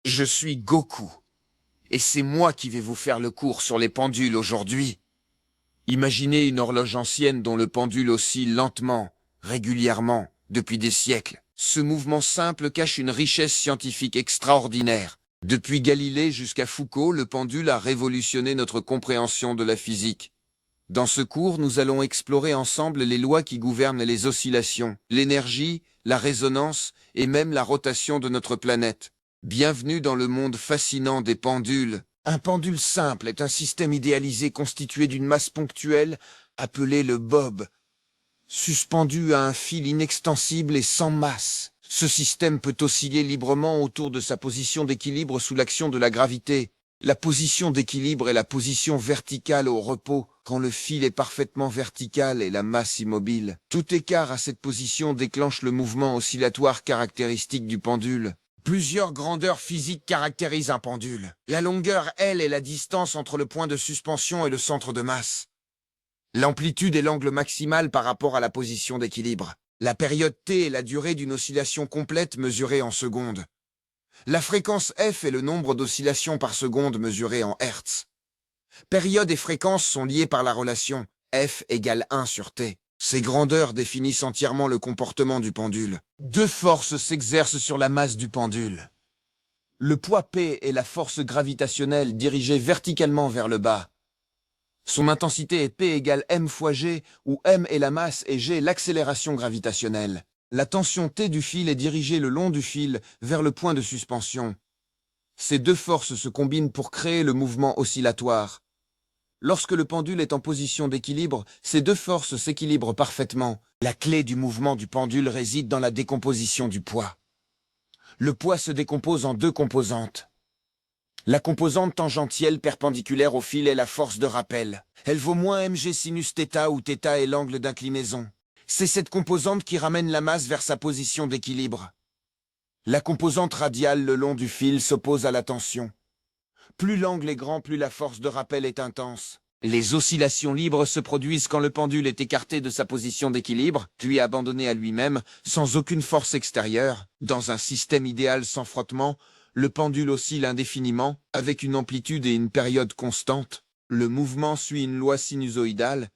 Je suis Goku, et c'est moi qui vais vous faire le cours sur les pendules aujourd'hui. Imaginez une horloge ancienne dont le pendule oscille lentement, régulièrement, depuis des siècles. Ce mouvement simple cache une richesse scientifique extraordinaire. Depuis Galilée jusqu'à Foucault, le pendule a révolutionné notre compréhension de la physique. Dans ce cours, nous allons explorer ensemble les lois qui gouvernent les oscillations, l'énergie, la résonance et même la rotation de notre planète. Bienvenue dans le monde fascinant des pendules. Un pendule simple est un système idéalisé constitué d'une masse ponctuelle appelée le bob, suspendu à un fil inextensible et sans masse. Ce système peut osciller librement autour de sa position d'équilibre sous l'action de la gravité. La position d'équilibre est la position verticale au repos, quand le fil est parfaitement vertical et la masse immobile. Tout écart à cette position déclenche le mouvement oscillatoire caractéristique du pendule. Plusieurs grandeurs physiques caractérisent un pendule. La longueur L est la distance entre le point de suspension et le centre de masse. L'amplitude est l'angle maximal par rapport à la position d'équilibre. La période T est la durée d'une oscillation complète mesurée en secondes. La fréquence F est le nombre d'oscillations par seconde mesurées en Hertz. Période et fréquence sont liées par la relation F égale 1 sur T. Ces grandeurs définissent entièrement le comportement du pendule. Deux forces s'exercent sur la masse du pendule. Le poids P est la force gravitationnelle dirigée verticalement vers le bas. Son intensité est P égale m fois g, où m est la masse et g l'accélération gravitationnelle. La tension T du fil est dirigée le long du fil vers le point de suspension. Ces deux forces se combinent pour créer le mouvement oscillatoire. Lorsque le pendule est en position d'équilibre, ces deux forces s'équilibrent parfaitement. La clé du mouvement du pendule réside dans la décomposition du poids. Le poids se décompose en deux composantes. La composante tangentielle perpendiculaire au fil est la force de rappel. Elle vaut moins mg sinus θ où θ est l'angle d'inclinaison. C'est cette composante qui ramène la masse vers sa position d'équilibre. La composante radiale le long du fil s'oppose à la tension. Plus l'angle est grand, plus la force de rappel est intense. Les oscillations libres se produisent quand le pendule est écarté de sa position d'équilibre, puis abandonné à lui-même, sans aucune force extérieure. Dans un système idéal sans frottement, le pendule oscille indéfiniment, avec une amplitude et une période constantes. Le mouvement suit une loi sinusoïdale.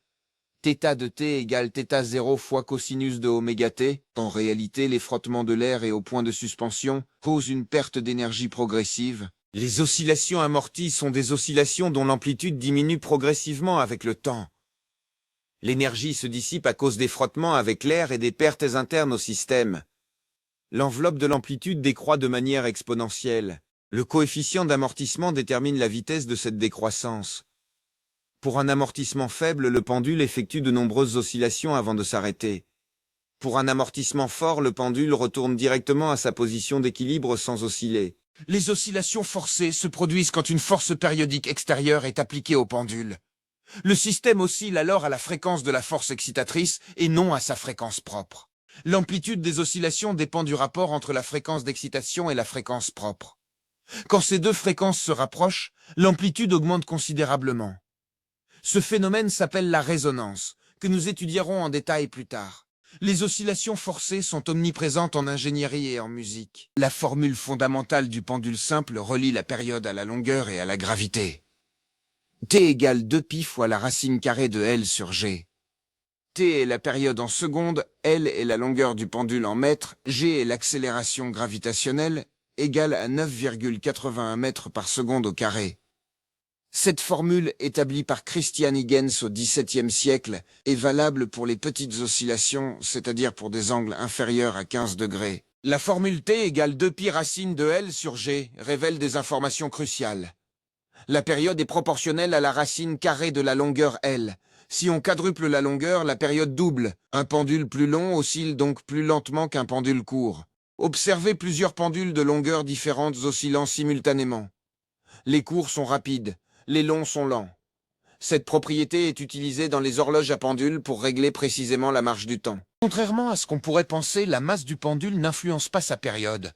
Θ de t égale θ0 fois cosinus de oméga t. En réalité, les frottements de l'air et au point de suspension causent une perte d'énergie progressive. Les oscillations amorties sont des oscillations dont l'amplitude diminue progressivement avec le temps. L'énergie se dissipe à cause des frottements avec l'air et des pertes internes au système. L'enveloppe de l'amplitude décroît de manière exponentielle. Le coefficient d'amortissement détermine la vitesse de cette décroissance. Pour un amortissement faible, le pendule effectue de nombreuses oscillations avant de s'arrêter. Pour un amortissement fort, le pendule retourne directement à sa position d'équilibre sans osciller. Les oscillations forcées se produisent quand une force périodique extérieure est appliquée au pendule. Le système oscille alors à la fréquence de la force excitatrice et non à sa fréquence propre. L'amplitude des oscillations dépend du rapport entre la fréquence d'excitation et la fréquence propre. Quand ces deux fréquences se rapprochent, l'amplitude augmente considérablement. Ce phénomène s'appelle la résonance, que nous étudierons en détail plus tard. Les oscillations forcées sont omniprésentes en ingénierie et en musique. La formule fondamentale du pendule simple relie la période à la longueur et à la gravité. T égale 2π fois la racine carrée de L sur G. T est la période en secondes, L est la longueur du pendule en mètres, G est l'accélération gravitationnelle, égale à 9,81 mètres par seconde au carré. Cette formule, établie par Christian Huygens au XVIIe siècle, est valable pour les petites oscillations, c'est-à-dire pour des angles inférieurs à 15 degrés. La formule T égale 2π racine de L sur G révèle des informations cruciales. La période est proportionnelle à la racine carrée de la longueur L. Si on quadruple la longueur, la période double. Un pendule plus long oscille donc plus lentement qu'un pendule court. Observez plusieurs pendules de longueurs différentes oscillant simultanément. Les courts sont rapides. Les longs sont lents. Cette propriété est utilisée dans les horloges à pendule pour régler précisément la marche du temps. Contrairement à ce qu'on pourrait penser, la masse du pendule n'influence pas sa période.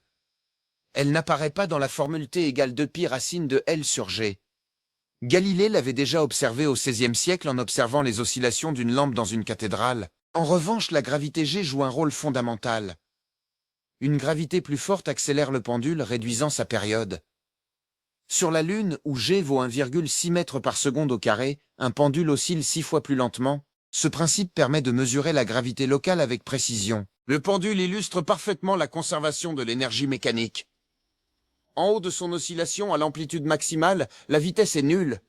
Elle n'apparaît pas dans la formule T égale 2π racine de L sur G. Galilée l'avait déjà observé au XVIe siècle en observant les oscillations d'une lampe dans une cathédrale. En revanche, la gravité G joue un rôle fondamental. Une gravité plus forte accélère le pendule, réduisant sa période. Sur la Lune, où G vaut 1,6 mètres par seconde au carré, un pendule oscille 6 fois plus lentement. Ce principe permet de mesurer la gravité locale avec précision. Le pendule illustre parfaitement la conservation de l'énergie mécanique. En haut de son oscillation à l'amplitude maximale, la vitesse est nulle.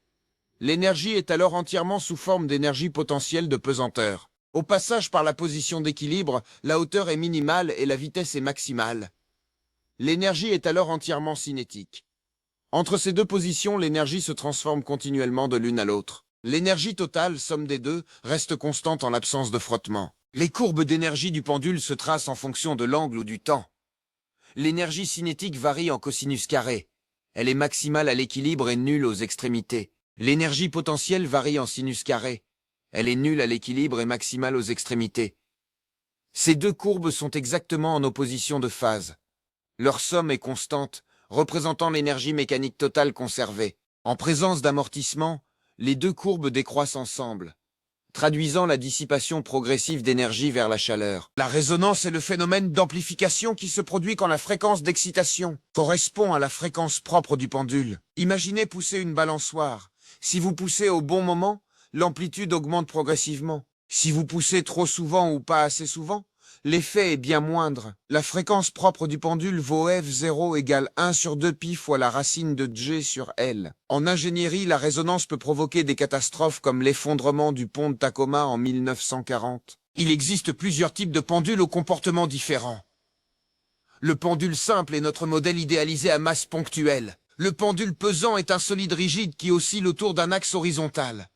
L'énergie est alors entièrement sous forme d'énergie potentielle de pesanteur. Au passage par la position d'équilibre, la hauteur est minimale et la vitesse est maximale. L'énergie est alors entièrement cinétique. Entre ces deux positions, l'énergie se transforme continuellement de l'une à l'autre. L'énergie totale, somme des deux, reste constante en l'absence de frottement. Les courbes d'énergie du pendule se tracent en fonction de l'angle ou du temps. L'énergie cinétique varie en cosinus carré. Elle est maximale à l'équilibre et nulle aux extrémités. L'énergie potentielle varie en sinus carré. Elle est nulle à l'équilibre et maximale aux extrémités. Ces deux courbes sont exactement en opposition de phase. Leur somme est constante, représentant l'énergie mécanique totale conservée. En présence d'amortissement, les deux courbes décroissent ensemble, traduisant la dissipation progressive d'énergie vers la chaleur. La résonance est le phénomène d'amplification qui se produit quand la fréquence d'excitation correspond à la fréquence propre du pendule. Imaginez pousser une balançoire. Si vous poussez au bon moment, l'amplitude augmente progressivement. Si vous poussez trop souvent ou pas assez souvent, l'effet est bien moindre. La fréquence propre du pendule vaut F0 égale 1 sur 2 pi fois la racine de G sur L. En ingénierie, la résonance peut provoquer des catastrophes comme l'effondrement du pont de Tacoma en 1940. Il existe plusieurs types de pendules au comportement différent. Le pendule simple est notre modèle idéalisé à masse ponctuelle. Le pendule pesant est un solide rigide qui oscille autour d'un axe horizontal.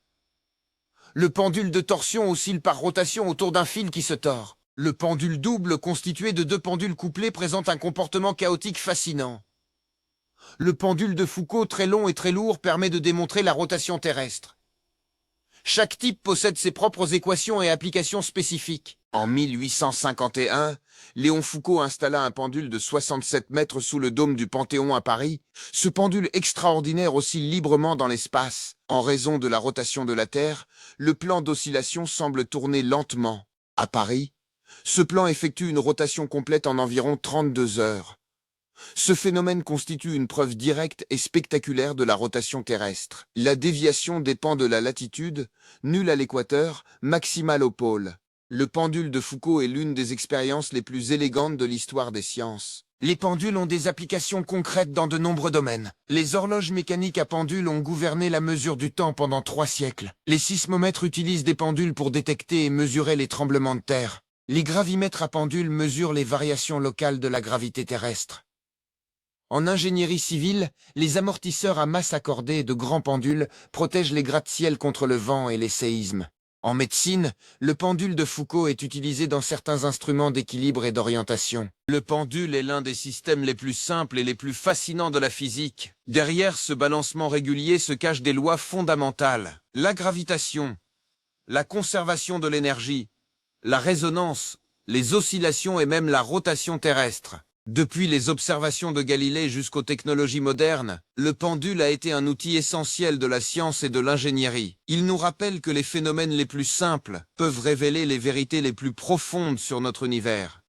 Le pendule de torsion oscille par rotation autour d'un fil qui se tord. Le pendule double, constitué de deux pendules couplés, présente un comportement chaotique fascinant. Le pendule de Foucault, très long et très lourd, permet de démontrer la rotation terrestre. Chaque type possède ses propres équations et applications spécifiques. En 1851, Léon Foucault installa un pendule de 67 mètres sous le dôme du Panthéon à Paris. Ce pendule extraordinaire oscille librement dans l'espace. En raison de la rotation de la Terre, le plan d'oscillation semble tourner lentement. À Paris, ce plan effectue une rotation complète en environ 32 heures. Ce phénomène constitue une preuve directe et spectaculaire de la rotation terrestre. La déviation dépend de la latitude, nulle à l'équateur, maximale au pôle. Le pendule de Foucault est l'une des expériences les plus élégantes de l'histoire des sciences. Les pendules ont des applications concrètes dans de nombreux domaines. Les horloges mécaniques à pendule ont gouverné la mesure du temps pendant 3 siècles. Les sismomètres utilisent des pendules pour détecter et mesurer les tremblements de terre. Les gravimètres à pendule mesurent les variations locales de la gravité terrestre. En ingénierie civile, les amortisseurs à masse accordée de grands pendules protègent les gratte-ciel contre le vent et les séismes. En médecine, le pendule de Foucault est utilisé dans certains instruments d'équilibre et d'orientation. Le pendule est l'un des systèmes les plus simples et les plus fascinants de la physique. Derrière ce balancement régulier se cachent des lois fondamentales. La gravitation, la conservation de l'énergie, la résonance, les oscillations et même la rotation terrestre. Depuis les observations de Galilée jusqu'aux technologies modernes, le pendule a été un outil essentiel de la science et de l'ingénierie. Il nous rappelle que les phénomènes les plus simples peuvent révéler les vérités les plus profondes sur notre univers.